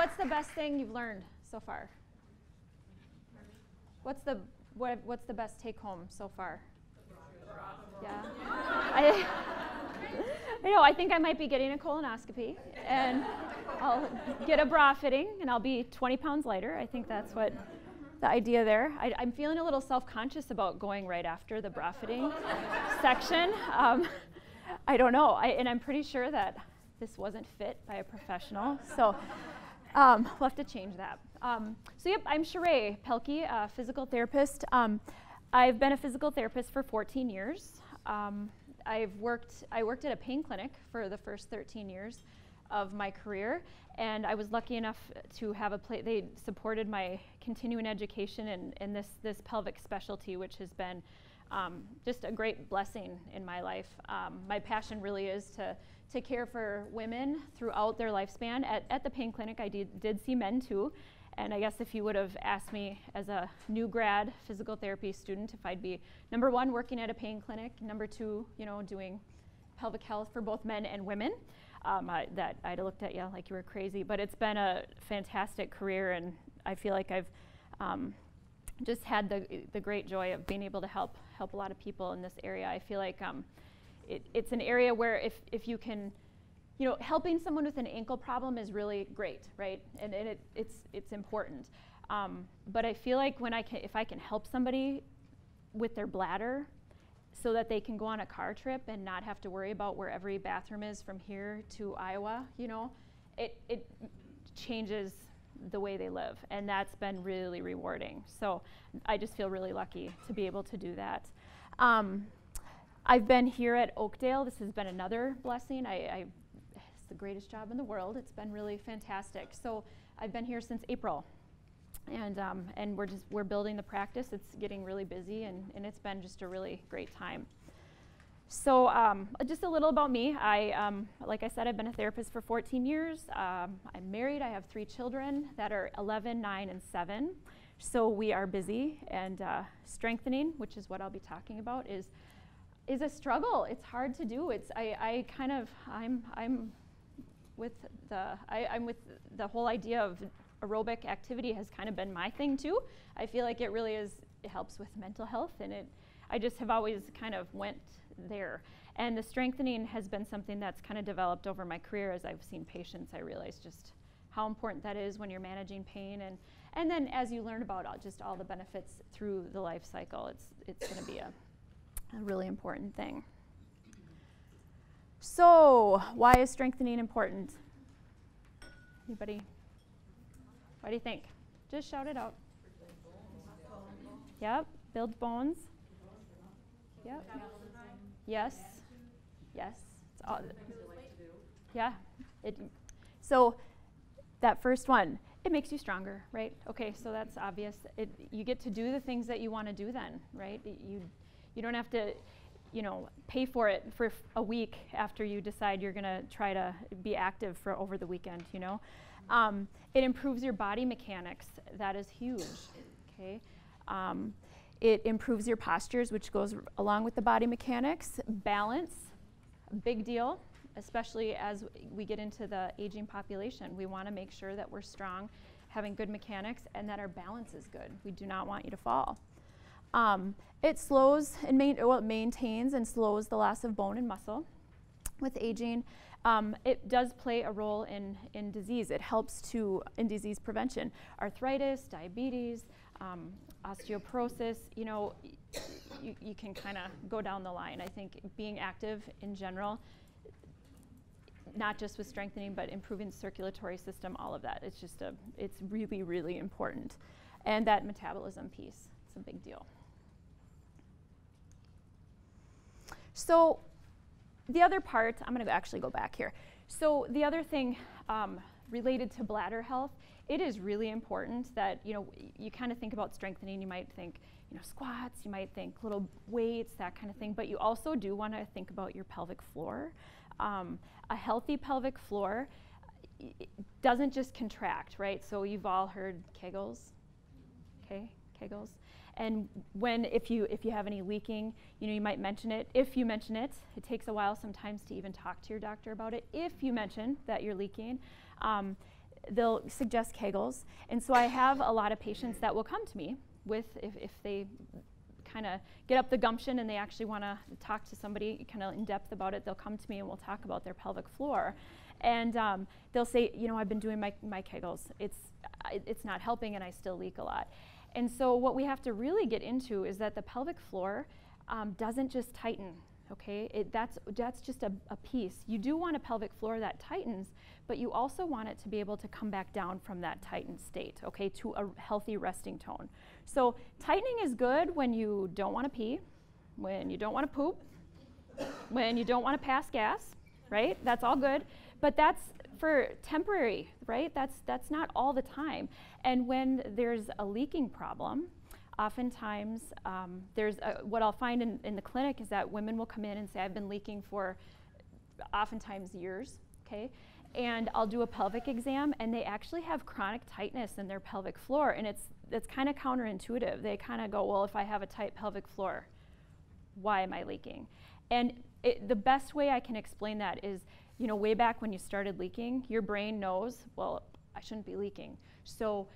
what's the best thing you've learned so far? What's the best take home so far? Yeah. I know, I think I might be getting a colonoscopy, and I'll get a bra fitting, and I'll be 20 pounds lighter. I think that's what the idea there. I'm feeling a little self-conscious about going right after the bra fitting section. I don't know, and I'm pretty sure that this wasn't fit by a professional, so we'll have to change that. So yep, I'm Sheree Pelkey, a physical therapist. I've been a physical therapist for 14 years. I worked at a pain clinic for the first 13 years of my career, and I was lucky enough to have they supported my continuing education in this pelvic specialty, which has been just a great blessing in my life. My passion really is to care for women throughout their lifespan. At the pain clinic, I did see men too. And I guess if you would have asked me as a new grad physical therapy student if I'd be, number one, working at a pain clinic, number two, doing pelvic health for both men and women, I'd have looked at you like you were crazy. But it's been a fantastic career, and I feel like I've just had the great joy of being able to help a lot of people in this area. I feel like it's an area where if you can, helping someone with an ankle problem is really great, right? And it's important. But I feel like if I can help somebody with their bladder so that they can go on a car trip and not have to worry about where every bathroom is from here to Iowa, it changes the way they live. And that's been really rewarding. So I just feel really lucky to be able to do that. I've been here at Oakdale. This has been another blessing. It's the greatest job in the world. It's been really fantastic. So I've been here since April, and we're building the practice. It's getting really busy, and it's been just a really great time. So just a little about me. Like I said, I've been a therapist for 14 years. I'm married. I have 3 children that are 11, 9, and 7. So we are busy, and strengthening, which is what I'll be talking about, is a struggle. It's hard to do. I'm with the whole idea of aerobic activity has kind of been my thing too. I feel like it helps with mental health, and I just have always kind of went there. And the strengthening has been something that's kind of developed over my career. As I've seen patients, I realize just how important that is when you're managing pain, and then as you learn about just all the benefits through the life cycle, it's going to be a really important thing. So, why is strengthening important? Anybody? What do you think? Just shout it out. Yep, build bones. Yep. Yes. Yes. It's all, yeah. So, that first one, it makes you stronger, right? Okay, so that's obvious. You get to do the things that you want to do then, right? You don't have to, pay for it for a week after you decide you're going to try to be active for over the weekend, It improves your body mechanics. That is huge, okay? It improves your postures, which goes along with the body mechanics. Balance, a big deal, especially as we get into the aging population. We want to make sure that we're strong, having good mechanics, and that our balance is good. We do not want you to fall. It slows and it maintains and slows the loss of bone and muscle with aging. It does play a role in disease. It helps in disease prevention. Arthritis, diabetes, osteoporosis, you can kind of go down the line. I think being active in general, not just with strengthening, but improving the circulatory system, all of that. It's really, really important. And that metabolism piece, it's a big deal. So the other part, I'm going to actually go back here. So the other thing related to bladder health, it is really important that, you kind of think about strengthening. You might think, squats, you might think little weights, that kind of thing. But you also do want to think about your pelvic floor. A healthy pelvic floor doesn't just contract, right? So you've all heard Kegels, okay? Kegels. And if you have any leaking, you might mention it. If you mention it, it takes a while sometimes to even talk to your doctor about it. If you mention that you're leaking, they'll suggest Kegels. And so I have a lot of patients that will come to me with, if they kind of get up the gumption and they actually want to talk to somebody kind of in depth about it, they'll come to me and we'll talk about their pelvic floor. And they'll say, you know, I've been doing my Kegels. It's not helping and I still leak a lot. And so what we have to really get into is that the pelvic floor doesn't just tighten, okay? That's just a piece. You do want a pelvic floor that tightens, but you also want it to be able to come back down from that tightened state, okay, to a healthy resting tone. So tightening is good when you don't want to pee, when you don't want to poop, when you don't want to pass gas, right? That's all good. But that's for temporary, right? That's not all the time. And when there's a leaking problem, oftentimes what I'll find in the clinic is that women will come in and say, I've been leaking for oftentimes years, okay? And I'll do a pelvic exam and they actually have chronic tightness in their pelvic floor, and it's kind of counterintuitive. They kind of go, well, if I have a tight pelvic floor, why am I leaking? And the best way I can explain that is, you know, way back when you started leaking, your brain knows, well, I shouldn't be leaking. So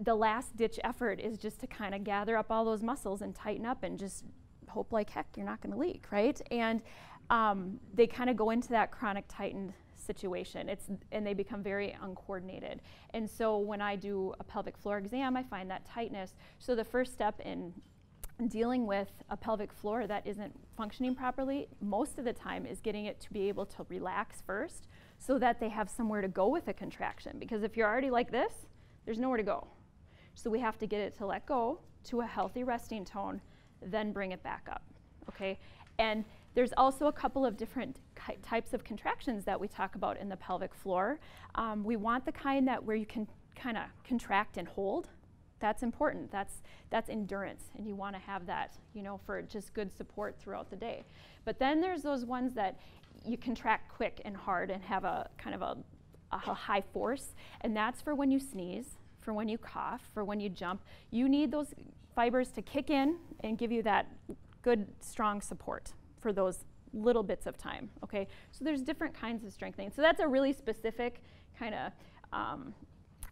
the last ditch effort is just to kind of gather up all those muscles and tighten up and just hope like heck you're not going to leak, right? And they kind of go into that chronic tightened situation. And they become very uncoordinated. And so when I do a pelvic floor exam, I find that tightness. So the first step in dealing with a pelvic floor that isn't functioning properly, most of the time is getting it to be able to relax first so that they have somewhere to go with a contraction. Because if you're already like this, there's nowhere to go. So we have to get it to let go to a healthy resting tone, then bring it back up, okay? And there's also a couple of different types of contractions that we talk about in the pelvic floor. We want the kind that where you can kind of contract and hold. That's important. That's endurance, and you want to have that, you know, for just good support throughout the day. But then there's those ones that you contract quick and hard and have a kind of a high force, and that's for when you sneeze, for when you cough, for when you jump. You need those fibers to kick in and give you that good, strong support for those little bits of time, okay? So there's different kinds of strengthening. So that's a really specific kind of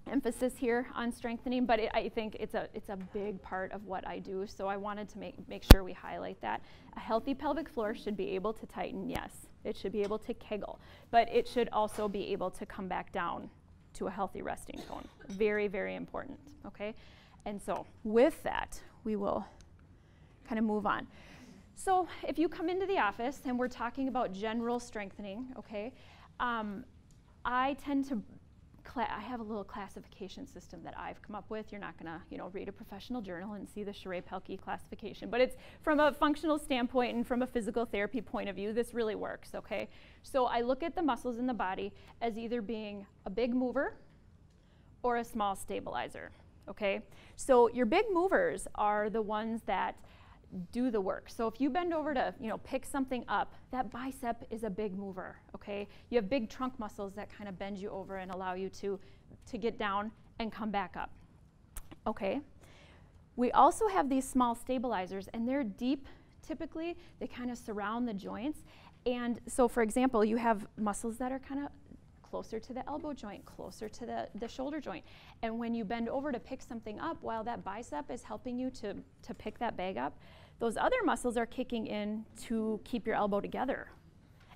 emphasis here on strengthening, but I think it's a big part of what I do, so I wanted to make sure we highlight that. A healthy pelvic floor should be able to tighten, yes. It should be able to kegel, but it should also be able to come back down to a healthy resting tone. Very, very important, okay? And so with that, we will kind of move on. So if you come into the office and we're talking about general strengthening, okay, I tend to I have a little classification system that I've come up with. You're not going to, you know, read a professional journal and see the Schray-Pelkey classification, but it's from a functional standpoint and from a physical therapy point of view, this really works, okay? So I look at the muscles in the body as either being a big mover or a small stabilizer, okay? So your big movers are the ones that do the work. So if you bend over to, you know, pick something up, that bicep is a big mover, okay? You have big trunk muscles that kind of bend you over and allow you to get down and come back up, okay? We also have these small stabilizers, and they're deep, typically. They kind of surround the joints. And so, for example, you have muscles that are kind of closer to the elbow joint, closer to the shoulder joint. And when you bend over to pick something up, while that bicep is helping you to pick that bag up, those other muscles are kicking in to keep your elbow together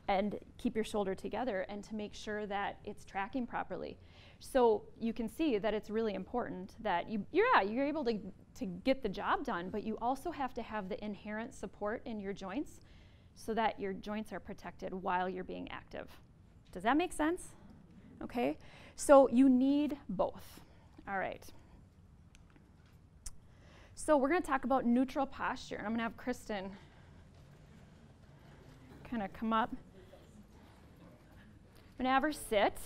and keep your shoulder together and to make sure that it's tracking properly. So you can see that it's really important that you're able to get the job done, but you also have to have the inherent support in your joints so that your joints are protected while you're being active. Does that make sense? Okay, so you need both. All right. So we're going to talk about neutral posture. And I'm going to have Kristen kind of come up. I'm going to have her sit.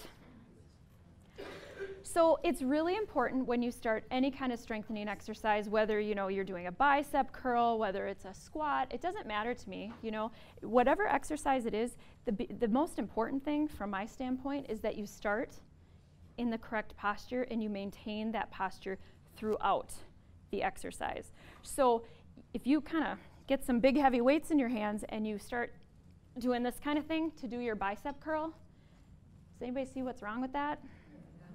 So it's really important when you start any kind of strengthening exercise, whether you're doing a bicep curl, whether it's a squat, it doesn't matter to me. Whatever exercise it is, the most important thing from my standpoint is that you start in the correct posture and you maintain that posture throughout the exercise. So if you kind of get some big heavy weights in your hands and you start doing this kind of thing to do your bicep curl, does anybody see what's wrong with that?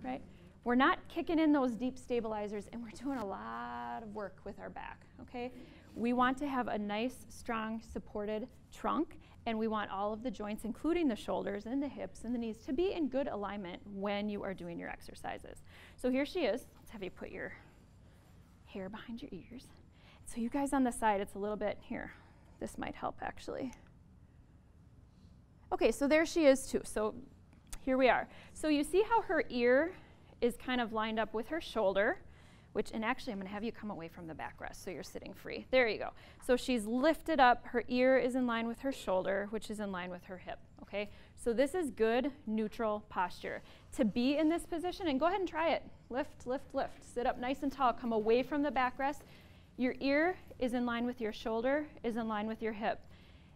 right? We're not kicking in those deep stabilizers, and we're doing a lot of work with our back, okay? We want to have a nice, strong, supported trunk, and we want all of the joints, including the shoulders and the hips and the knees, to be in good alignment when you are doing your exercises. So here she is. Let's have you put your hair behind your ears. So you guys on the side, it's a little bit, here, this might help actually. Okay, so there she is too. So here we are. So you see how her ear is kind of lined up with her shoulder, and actually I'm gonna have you come away from the backrest so you're sitting free. There you go. So she's lifted up, her ear is in line with her shoulder, which is in line with her hip, okay? So this is good, neutral posture. To be in this position, and go ahead and try it. Lift, lift, lift. Sit up nice and tall, come away from the backrest. Your ear is in line with your shoulder, is in line with your hip.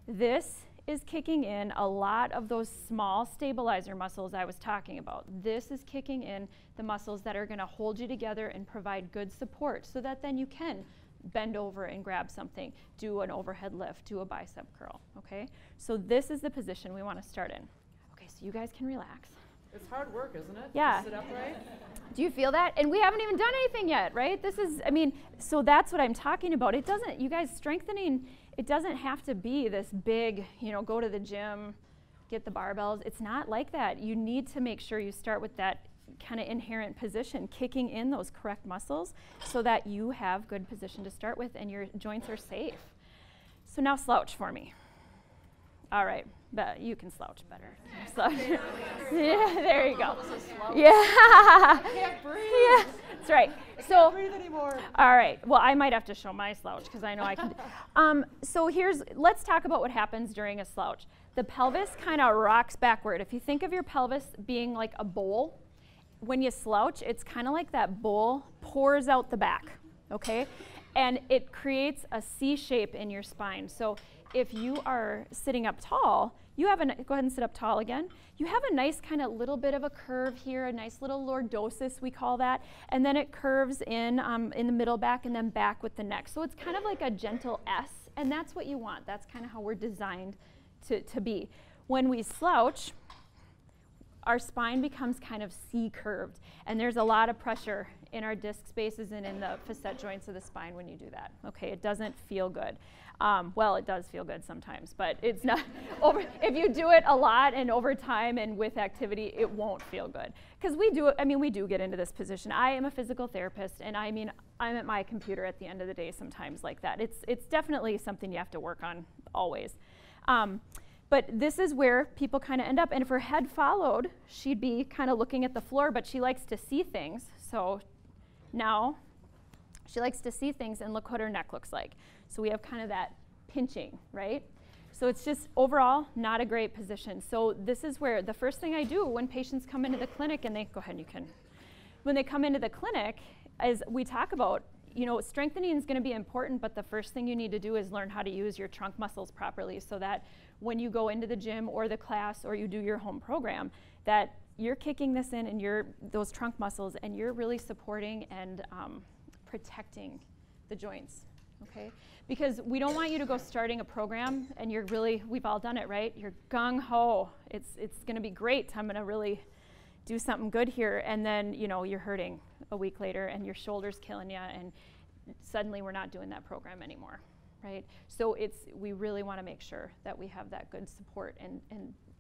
This is kicking in a lot of those small stabilizer muscles I was talking about. This is kicking in the muscles that are gonna hold you together and provide good support so that then you can bend over and grab something, do an overhead lift, do a bicep curl, okay? So this is the position we wanna start in. Okay, so you guys can relax. It's hard work, isn't it? Yeah. To sit upright? Do you feel that? And we haven't even done anything yet, right? This is, I mean, so that's what I'm talking about. It doesn't, you guys, strengthening, it doesn't have to be this big, you know, go to the gym, get the barbells. It's not like that. You need to make sure you start with that kind of inherent position, kicking in those correct muscles so that you have good position to start with and your joints are safe. So now slouch for me. All right, but you can slouch better. Slouch. Yeah, there you go. Yeah. I can't breathe. Yeah, that's right. I So, can't breathe anymore. all right. Well, I might have to show my slouch because I know I can. So let's talk about what happens during a slouch. The pelvis kind of rocks backward. If you think of your pelvis being like a bowl, when you slouch, it's kind of like that bowl pours out the back, okay? And it creates a C shape in your spine. So if you are sitting up tall, you have go ahead and sit up tall again. You have a nice kind of little bit of a curve here, a nice little lordosis, we call that. And then it curves in the middle back and then back with the neck. So it's kind of like a gentle S, and that's what you want. That's kind of how we're designed to be. When we slouch, our spine becomes kind of C-curved, and there's a lot of pressure in our disc spaces and in the facet joints of the spine when you do that. Okay, it doesn't feel good. Well, it does feel good sometimes, but it's not if you do it a lot and over time and with activity, it won't feel good. Because we do get into this position. I am a physical therapist, and I mean, I'm at my computer at the end of the day sometimes like that. It's definitely something you have to work on always. But this is where people kind of end up. And if her head followed, she'd be kind of looking at the floor, but she likes to see things. So now she likes to see things, and look what her neck looks like. So we have kind of that pinching, right? So it's just overall not a great position. So this is where the first thing I do when patients come into the clinic, and go ahead, you can. When they come into the clinic, is we talk about, you know, strengthening is going to be important, but the first thing you need to do is learn how to use your trunk muscles properly so that when you go into the gym or the class or you do your home program, that you're kicking this in and those trunk muscles, and you're really supporting and protecting the joints, okay? Because we don't want you to go starting a program and we've all done it, right? You're gung-ho, it's going to be great, I'm going to really do something good here, and then, you know, you're hurting a week later and your shoulder's killing you, and suddenly we're not doing that program anymore, right? So we really want to make sure that we have that good support and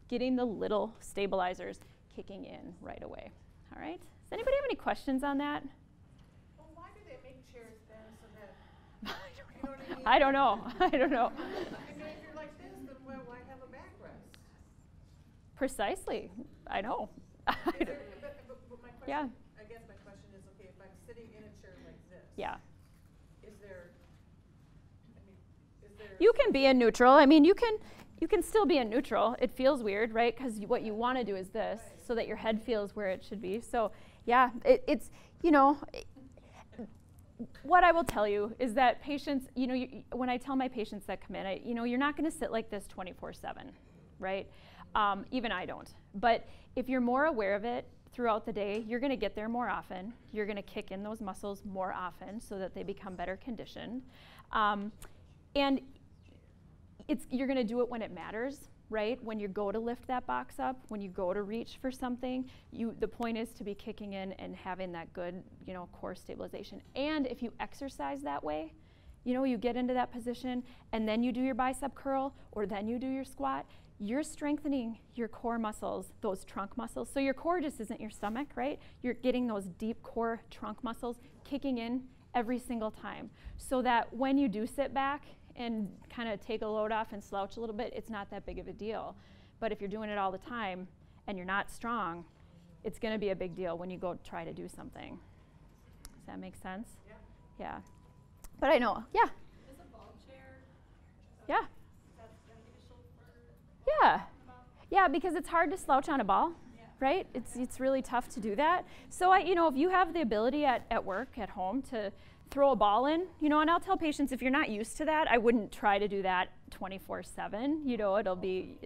getting the little stabilizers kicking in right away. All right? Does anybody have any questions on that? Well, why do they make chairs then so that, you know what I mean? I don't know. I mean, if you're like this, then why have a backrest? Precisely. I know. But my question, Yeah. I guess my question is, okay, if I'm sitting in a chair like this, Yeah. is there You can be in neutral. I mean, you can still be in neutral. It feels weird, right? Because what you want to do is this, so that your head feels where it should be. So, yeah, it's, you know, what I will tell you is that patients, you know, when I tell my patients that come in, you know, you're not going to sit like this 24/7, right? Even I don't. But if you're more aware of it throughout the day, you're going to get there more often. You're going to kick in those muscles more often so that they become better conditioned. And you're going to do it when it matters. right? When you go to lift that box up, when you go to reach for something, the point is to be kicking in and having that good, core stabilization. And if you exercise that way, you get into that position and then you do your bicep curl or then you do your squat, you're strengthening your core muscles, those trunk muscles. So your core just isn't your stomach, right? You're getting those deep core trunk muscles kicking in every single time, so that when you do sit back and kind of take a load off and slouch a little bit, it's not that big of a deal. But if you're doing it all the time and you're not strong, it's going to be a big deal when you go try to do something. Does that make sense? Yeah. But I know, yeah. Is a ball chair? Yeah. That's beneficial for? Yeah. Yeah, because it's hard to slouch on a ball, right? It's really tough to do that. So if you have the ability at work, at home, to throw a ball in, and I'll tell patients, if you're not used to that, I wouldn't try to do that 24/7. It'll be,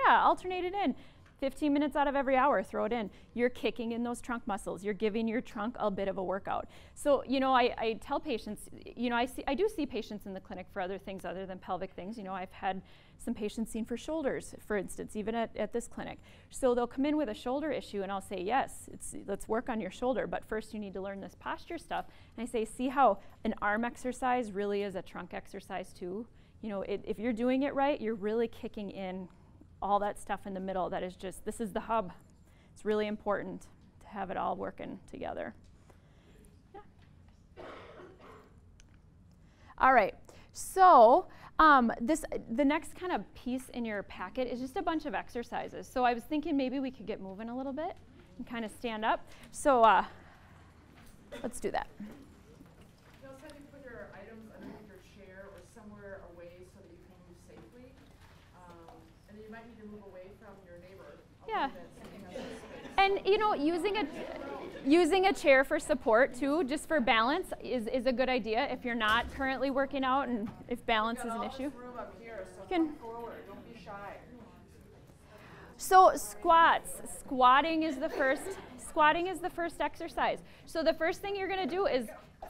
alternate it in. 15 minutes out of every hour, throw it in. You're kicking in those trunk muscles. You're giving your trunk a bit of a workout. So, I tell patients, I do see patients in the clinic for other things other than pelvic things. I've had some patients seen for shoulders, for instance, even at this clinic. So they'll come in with a shoulder issue and I'll say, yes, let's work on your shoulder, but first you need to learn this posture stuff. And I say, see how an arm exercise really is a trunk exercise too? If you're doing it right, you're really kicking in all that stuff in the middle that is just, this is the hub. It's really important to have it all working together. Yeah. All right, so the next kind of piece in your packet is just a bunch of exercises. So I was thinking maybe we could get moving a little bit and kind of stand up. So let's do that. You also have to put your items underneath your chair or somewhere away so that you can move safely. And you might need to move away from your neighbor. Yeah. And using a chair for support too, just for balance, is a good idea if you're not currently working out and if balance is an issue. Room up here, so come forward. Don't be shy. So squatting is the first exercise. So the first thing you're going to do is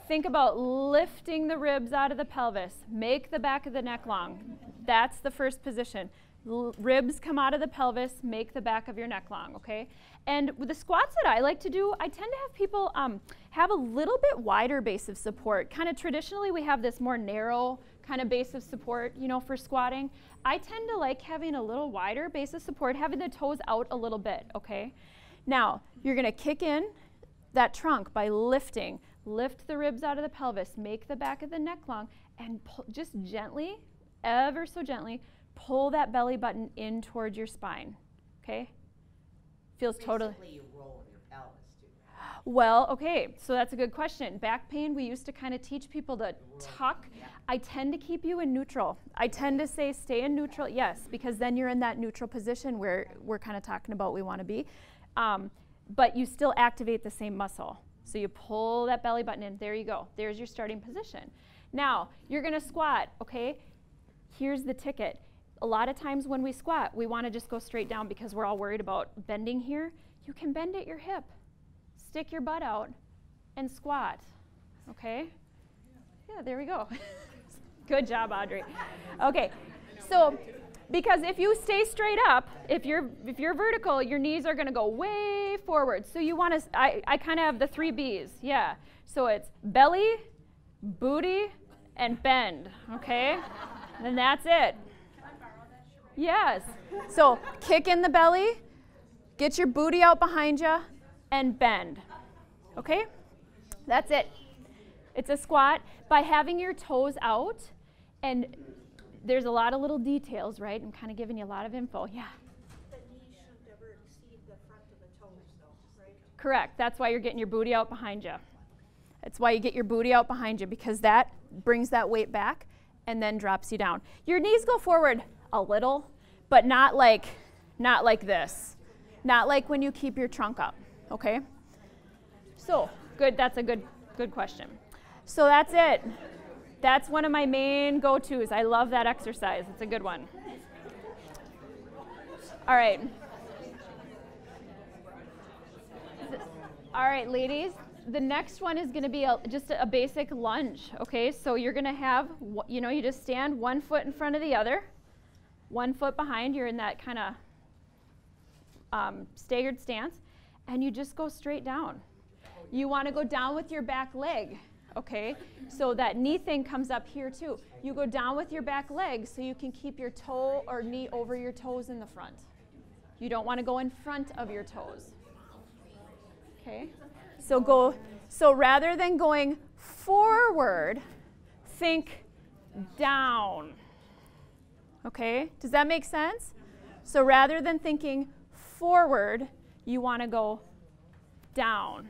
think about lifting the ribs out of the pelvis. Make the back of the neck long. That's the first position. Ribs come out of the pelvis, make the back of your neck long, okay? And with the squats that I like to do, I tend to have people have a little bit wider base of support. Kind of traditionally, we have this more narrow kind of base of support, for squatting. I tend to like having a little wider base of support, having the toes out a little bit, okay? Now, you're gonna kick in that trunk by lifting. Lift the ribs out of the pelvis, make the back of the neck long, and just gently, ever so gently, pull that belly button in towards your spine, okay? Feels totally. Basically, you roll your pelvis too. Well, okay, so that's a good question. Back pain, we used to kind of teach people to tuck. Yeah. I tend to keep you in neutral. I tend to say stay in neutral, yes, because then you're in that neutral position where we're kind of talking about we want to be. But you still activate the same muscle. So you pull that belly button in. There you go. There's your starting position. Now, you're going to squat, okay? Here's the ticket. A lot of times when we squat, we want to just go straight down because we're all worried about bending here. You can bend at your hip. Stick your butt out and squat, okay? Yeah, there we go. Good job, Audrey. Okay, so because if you stay straight up, if you're vertical, your knees are going to go way forward. So you want to, I kind of have the 3 B's, yeah. So it's belly, booty, and bend, okay? And that's it. Yes. So kick in the belly, get your booty out behind you, and bend. Okay? That's it. It's a squat. By having your toes out, and there's a lot of little details, right? I'm kind of giving you a lot of info. Yeah. The knee shouldn't ever exceed the front of the toes, though, right? Correct. That's why you're getting your booty out behind you. That's why you get your booty out behind you, because that brings that weight back and then drops you down. Your knees go forward a little, but not like this. Not like when you keep your trunk up, okay? So, good, that's a good question. So that's it. That's one of my main go-tos. I love that exercise. It's a good one. All right. All right, ladies. The next one is going to be just a basic lunge, okay? So you're going to have, you just stand one foot in front of the other. 1 foot behind. You're in that kind of staggered stance, and you just go straight down. You want to go down with your back leg, okay? So that knee thing comes up here too. You go down with your back leg so you can keep your toe or knee over your toes in the front. You don't want to go in front of your toes, okay? So rather than going forward, think down, okay? Does that make sense? So rather than thinking forward, you want to go down.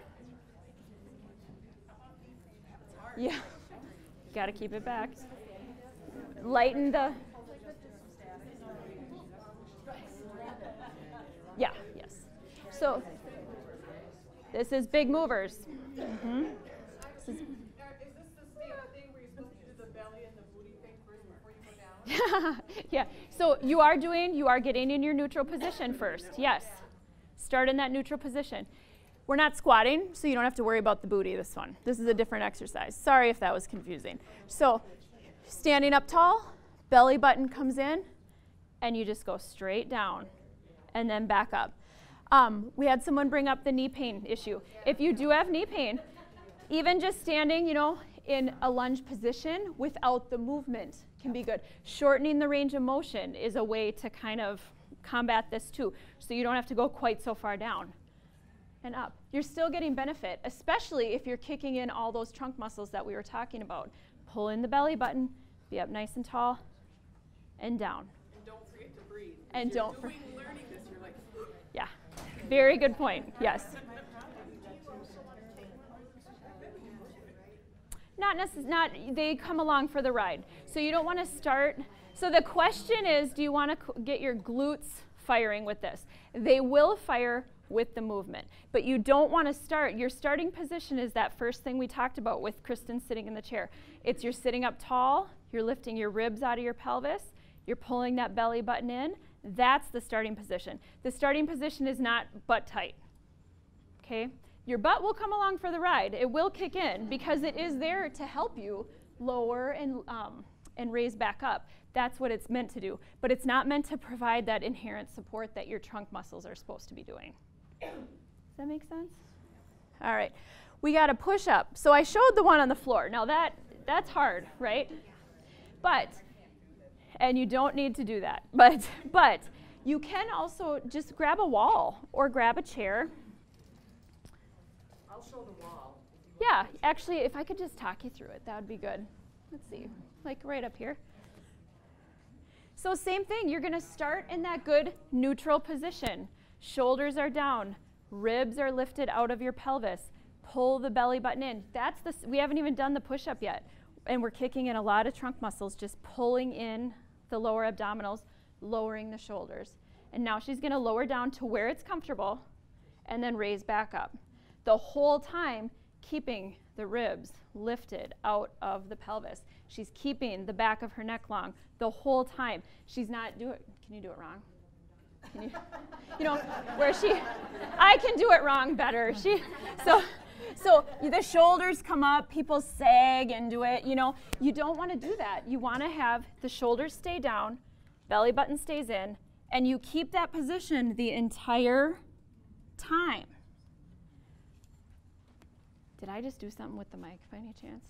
Yeah, got to keep it back. Lighten the, yeah, yes. So this is big movers. Mm-hmm. Is this the same thing where you're supposed to do the belly and the booty thing first before you go down? Yeah, so you are getting in your neutral position first, yes. Start in that neutral position. We're not squatting, so you don't have to worry about the booty this one. This is a different exercise. Sorry if that was confusing. So standing up tall, belly button comes in, and you just go straight down and then back up. We had someone bring up the knee pain issue. If you do have knee pain, even just standing, in a lunge position without the movement can be good. Shortening the range of motion is a way to kind of combat this too, so you don't have to go quite so far down and up. You're still getting benefit, especially if you're kicking in all those trunk muscles that we were talking about. Pull in the belly button, be up nice and tall, and down. And don't forget to breathe. And don't forget. Learning this, you're like, yeah, very good point, yes. They come along for the ride. So you don't want to start. So the question is, do you want to get your glutes firing with this? They will fire with the movement, but you don't want to start. Your starting position is that first thing we talked about with Kristen sitting in the chair. It's you're sitting up tall, you're lifting your ribs out of your pelvis, you're pulling that belly button in. That's the starting position. The starting position is not butt tight, okay? Your butt will come along for the ride. It will kick in because it is there to help you lower and raise back up. That's what it's meant to do. But it's not meant to provide that inherent support that your trunk muscles are supposed to be doing. Does that make sense? All right. We got a push-up. So I showed the one on the floor. Now that's hard, right? And you don't need to do that. But you can also just grab a wall or grab a chair. I'll show the wall. Yeah, actually, if I could just talk you through it, that would be good. Let's see, like right up here. So same thing, you're going to start in that good neutral position. Shoulders are down, ribs are lifted out of your pelvis. Pull the belly button in. We haven't even done the push-up yet, and we're kicking in a lot of trunk muscles, just pulling in the lower abdominals, lowering the shoulders. And now she's going to lower down to where it's comfortable and then raise back up. The whole time keeping the ribs lifted out of the pelvis. She's keeping the back of her neck long the whole time. She's not doing, can you do it wrong? Can you, I can do it wrong better. So the shoulders come up, people sag into it, You don't want to do that. You want to have the shoulders stay down, belly button stays in, and you keep that position the entire time. Did I just do something with the mic by any chance?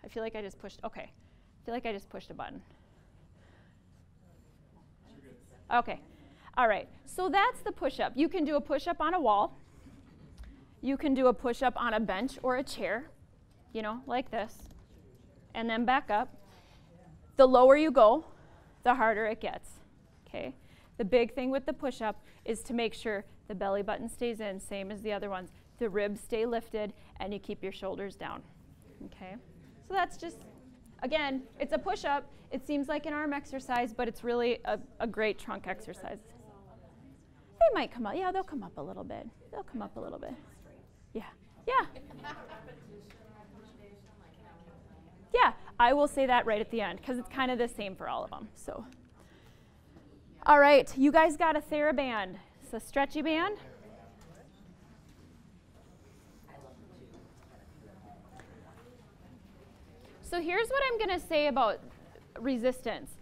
I feel like I just pushed, okay. I feel like I just pushed a button. Okay, all right. So that's the push-up. You can do a push-up on a wall. You can do a push-up on a bench or a chair, like this, and then back up. The lower you go, the harder it gets, okay? The big thing with the push-up is to make sure the belly button stays in, same as the other ones. The ribs stay lifted, and you keep your shoulders down, okay? So that's just, again, it's a push-up. It seems like an arm exercise, but it's really a great trunk exercise. They might come up. Yeah, they'll come up a little bit. They'll come up a little bit. Yeah, yeah. Yeah, I will say that right at the end, because it's kind of the same for all of them. So, all right, you guys got a TheraBand. It's a stretchy band. So here's what I'm going to say about resistance.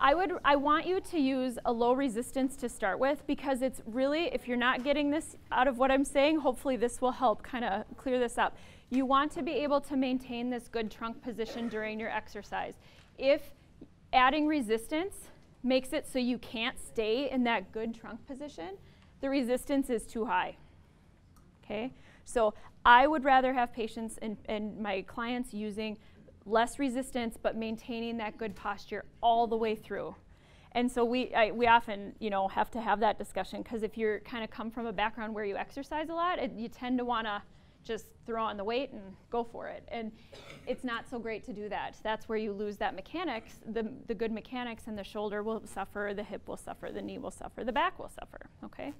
I want you to use a low resistance to start with, because it's really, if you're not getting this out of what I'm saying, hopefully this will help kind of clear this up. You want to be able to maintain this good trunk position during your exercise. If adding resistance makes it so you can't stay in that good trunk position, the resistance is too high. Okay? So I would rather have patients and my clients using less resistance but maintaining that good posture all the way through. And so we often, you know, have to have that discussion, because if you're kind of come from a background where you exercise a lot, you tend to want to just throw on the weight and go for it. And it's not so great to do that. That's where you lose that mechanics, the good mechanics, and the shoulder will suffer, the hip will suffer, the knee will suffer, the back will suffer, okay?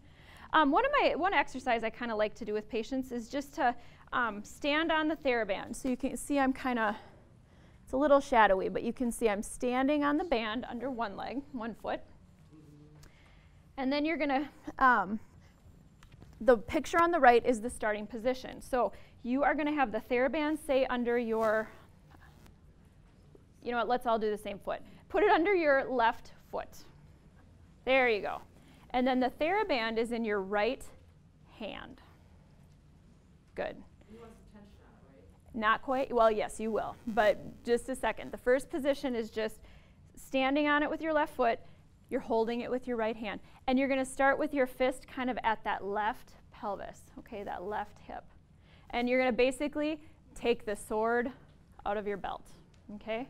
One exercise I kind of like to do with patients is just to stand on the TheraBand. So you can see I'm kind of, it's a little shadowy, but you can see I'm standing on the band under one leg, 1 foot. And then you're going to, the picture on the right is the starting position. So you are going to have the TheraBand, say, under your, you know what, let's all do the same foot. Put it under your left foot. There you go. And then the TheraBand is in your right hand. Good. Not quite, well, yes, you will, but just a second. The first position is just standing on it with your left foot. You're holding it with your right hand. And you're going to start with your fist kind of at that left pelvis, okay, that left hip. And you're going to basically take the sword out of your belt, okay?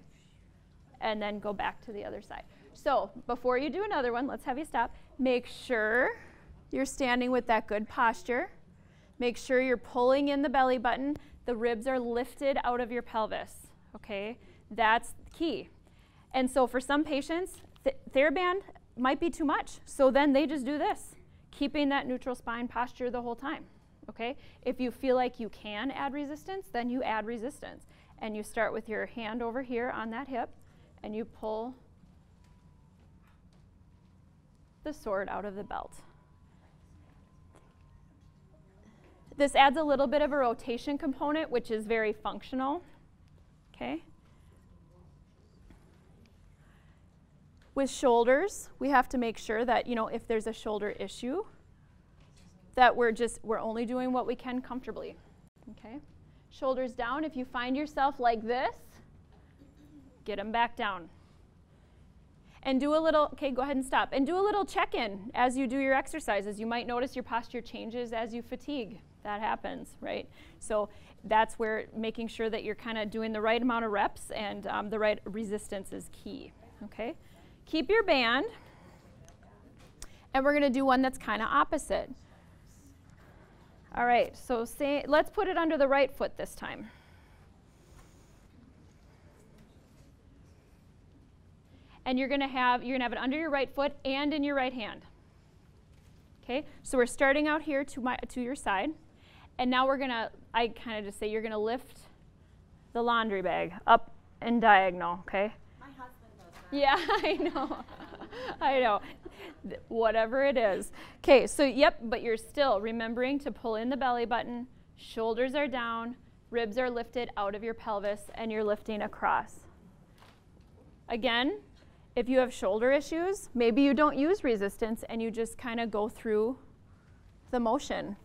And then go back to the other side. So before you do another one, let's have you stop. Make sure you're standing with that good posture. Make sure you're pulling in the belly button. The ribs are lifted out of your pelvis, okay? That's key. And so for some patients, TheraBand might be too much. So then they just do this, keeping that neutral spine posture the whole time, okay? If you feel like you can add resistance, then you add resistance. And you start with your hand over here on that hip, and you pull the sword out of the belt. This adds a little bit of a rotation component, which is very functional, okay? With shoulders, we have to make sure that, you know, if there's a shoulder issue, that we're only doing what we can comfortably, okay? Shoulders down. If you find yourself like this, get them back down. And do a little, okay, go ahead and stop. And do a little check-in as you do your exercises. You might notice your posture changes as you fatigue. That happens, right? So that's where making sure that you're kind of doing the right amount of reps and the right resistance is key, okay? Keep your band. And we're going to do one that's kind of opposite. All right, so let's put it under the right foot this time. And you're going to have it under your right foot and in your right hand. Okay, so we're starting out here to your side. And now we're going to, I kind of just say you're going to lift the laundry bag up and diagonal, okay? My husband does that. Yeah, I know. I know. Whatever it is. Okay, so yep, but you're still remembering to pull in the belly button, shoulders are down, ribs are lifted out of your pelvis, and you're lifting across. Again, if you have shoulder issues, maybe you don't use resistance and you just kind of go through the motion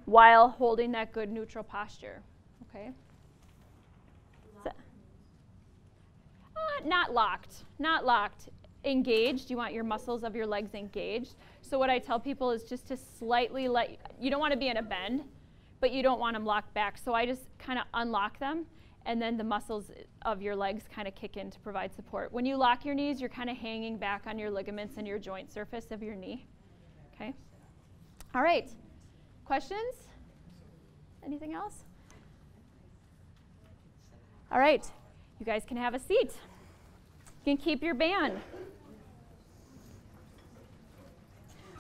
while holding that good neutral posture, okay? Not locked, not locked. Engaged, you want your muscles of your legs engaged. So what I tell people is just to slightly you don't want to be in a bend, but you don't want them locked back. So I just kind of unlock them, and then the muscles of your legs kind of kick in to provide support. When you lock your knees, you're kind of hanging back on your ligaments and your joint surface of your knee, okay? All right, questions? Anything else? All right, you guys can have a seat. You can keep your band.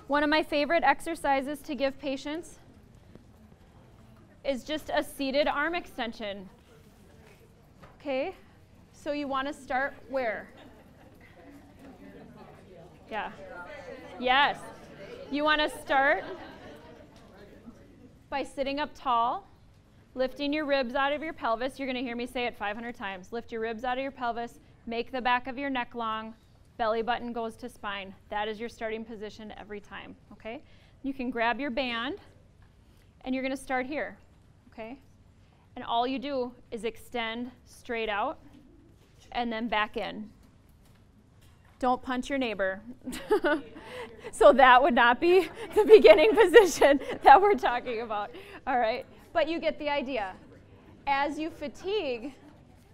One of my favorite exercises to give patients is just a seated arm extension. Okay, so you want to start where? Yeah. Yes. You want to start by sitting up tall, lifting your ribs out of your pelvis. You're going to hear me say it 500 times. Lift your ribs out of your pelvis, make the back of your neck long, belly button goes to spine. That is your starting position every time, okay? You can grab your band, and you're going to start here, okay? And all you do is extend straight out and then back in. Don't punch your neighbor. So that would not be the beginning position that we're talking about, all right? But you get the idea. As you fatigue,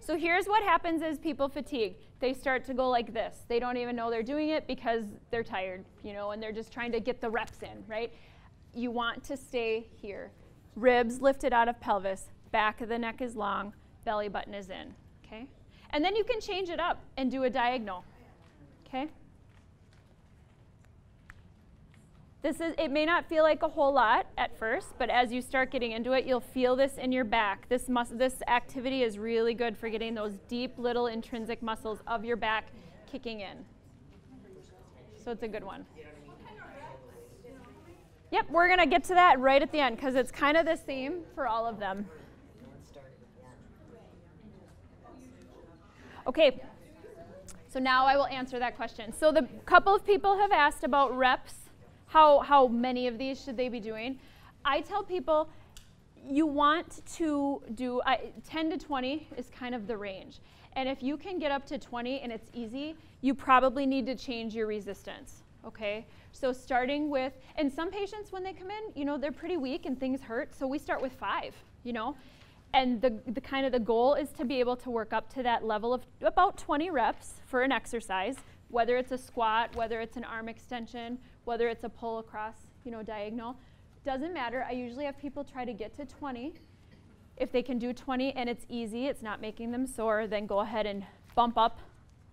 so here's what happens as people fatigue. They start to go like this. They don't even know they're doing it because they're tired, you know, and they're just trying to get the reps in, right? You want to stay here. Ribs lifted out of pelvis, back of the neck is long, belly button is in, okay? And then you can change it up and do a diagonal, okay? It may not feel like a whole lot at first, but as you start getting into it, you'll feel this in your back. This activity is really good for getting those deep little intrinsic muscles of your back kicking in. So it's a good one. Yep, we're going to get to that right at the end because it's kind of the same for all of them. Okay, so now I will answer that question. So the couple of people have asked about reps. How many of these should they be doing? I tell people you want to do 10 to 20 is kind of the range. And if you can get up to 20 and it's easy, you probably need to change your resistance, okay? So starting with, and some patients when they come in, you know, they're pretty weak and things hurt, so we start with 5, you know? And the kind of the goal is to be able to work up to that level of about 20 reps for an exercise, whether it's a squat, whether it's an arm extension, whether it's a pull across, you know, diagonal. Doesn't matter. I usually have people try to get to 20. If they can do 20 and it's easy, it's not making them sore, then go ahead and bump up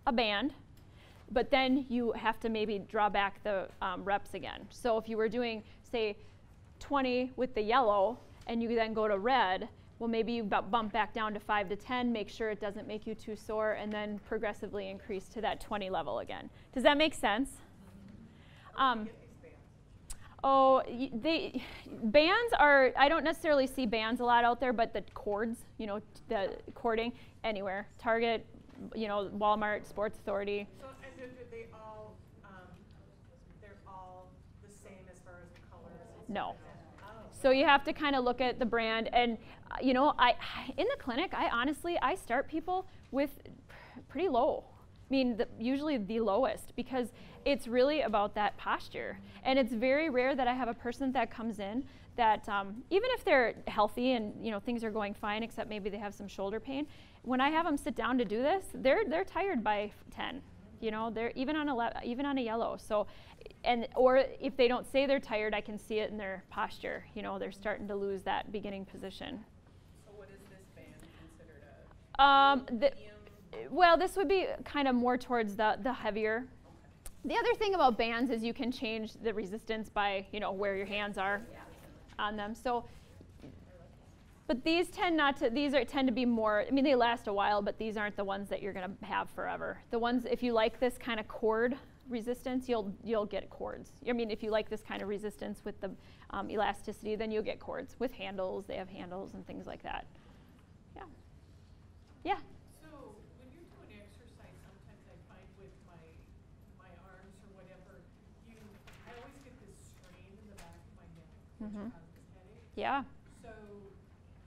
a band. But then you have to maybe draw back the reps again. So if you were doing, say, 20 with the yellow and you then go to red, well, maybe you bump back down to 5 to 10, make sure it doesn't make you too sore, and then progressively increase to that 20 level again. Does that make sense? Bands are, I don't necessarily see bands a lot out there, but the cords, you know, the cording anywhere. Target, you know, Walmart, Sports Authority. So they all, they're all the same as far as the colors? No. So you have to kind of look at the brand, and you know, in the clinic, I start people with pretty low. I mean, usually the lowest, because it's really about that posture. And it's very rare that I have a person that comes in that, even if they're healthy and you know things are going fine, except maybe they have some shoulder pain, when I have them sit down to do this, they're tired by 10. You know, they're even on a yellow. So, or if they don't say they're tired, I can see it in their posture. You know, they're starting to lose that beginning position. So what is this band considered well, this would be kind of more towards the heavier. The other thing about bands is you can change the resistance by, you know, where your hands are on them. So, but these tend to be more, I mean, they last a while, but these aren't the ones that you're going to have forever. The ones, if you like this kind of cord resistance, you'll get cords. I mean, if you like this kind of resistance with the elasticity, then you'll get cords with handles. They have handles and things like that. Yeah. Yeah. So when you're doing exercise, sometimes I find with my arms or whatever, I always get this strain in the back of my neck, which causes headache. Yeah. So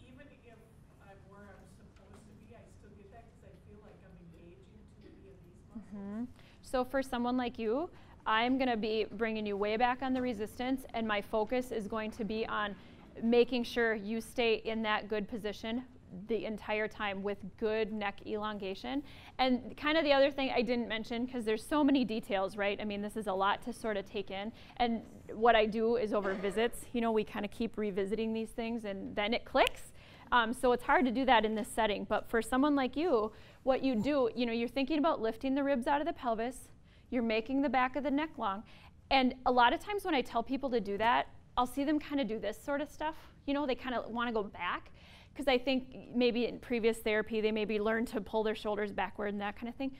even if I'm where I'm supposed to be, I still get that because I feel like I'm engaging too many of these muscles. So for someone like you, I'm going to be bringing you way back on the resistance, and my focus is going to be on making sure you stay in that good position the entire time with good neck elongation. And kind of the other thing I didn't mention, because there's so many details, right? I mean, this is a lot to sort of take in. And what I do is over visits, you know, we kind of keep revisiting these things and then it clicks. So it's hard to do that in this setting. But for someone like you, what you do, you know, you're thinking about lifting the ribs out of the pelvis, you're making the back of the neck long. And a lot of times when I tell people to do that, I'll see them kind of do this sort of stuff. You know, they kind of want to go back. Because I think maybe in previous therapy, they maybe learned to pull their shoulders backward and that kind of thing.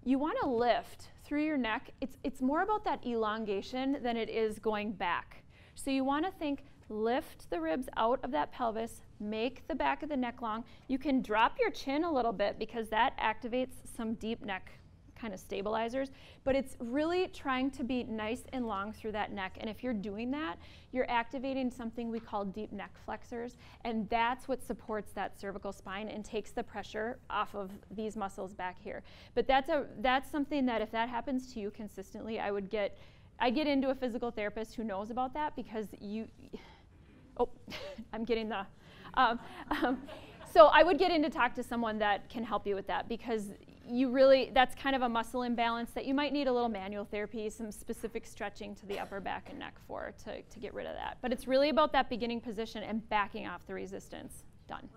You want to lift through your neck. It's more about that elongation than it is going back. So you want to think, lift the ribs out of that pelvis, make the back of the neck long. You can drop your chin a little bit because that activates some deep neck kind of stabilizers, but it's really trying to be nice and long through that neck. And if you're doing that, you're activating something we call deep neck flexors, and that's what supports that cervical spine and takes the pressure off of these muscles back here. But that's something that if that happens to you consistently, I get into a physical therapist who knows about that, because I'm getting the, so I would get in to talk to someone that can help you with that, because that's kind of a muscle imbalance that you might need a little manual therapy, some specific stretching to the upper back and neck to get rid of that. But it's really about that beginning position and backing off the resistance. Done.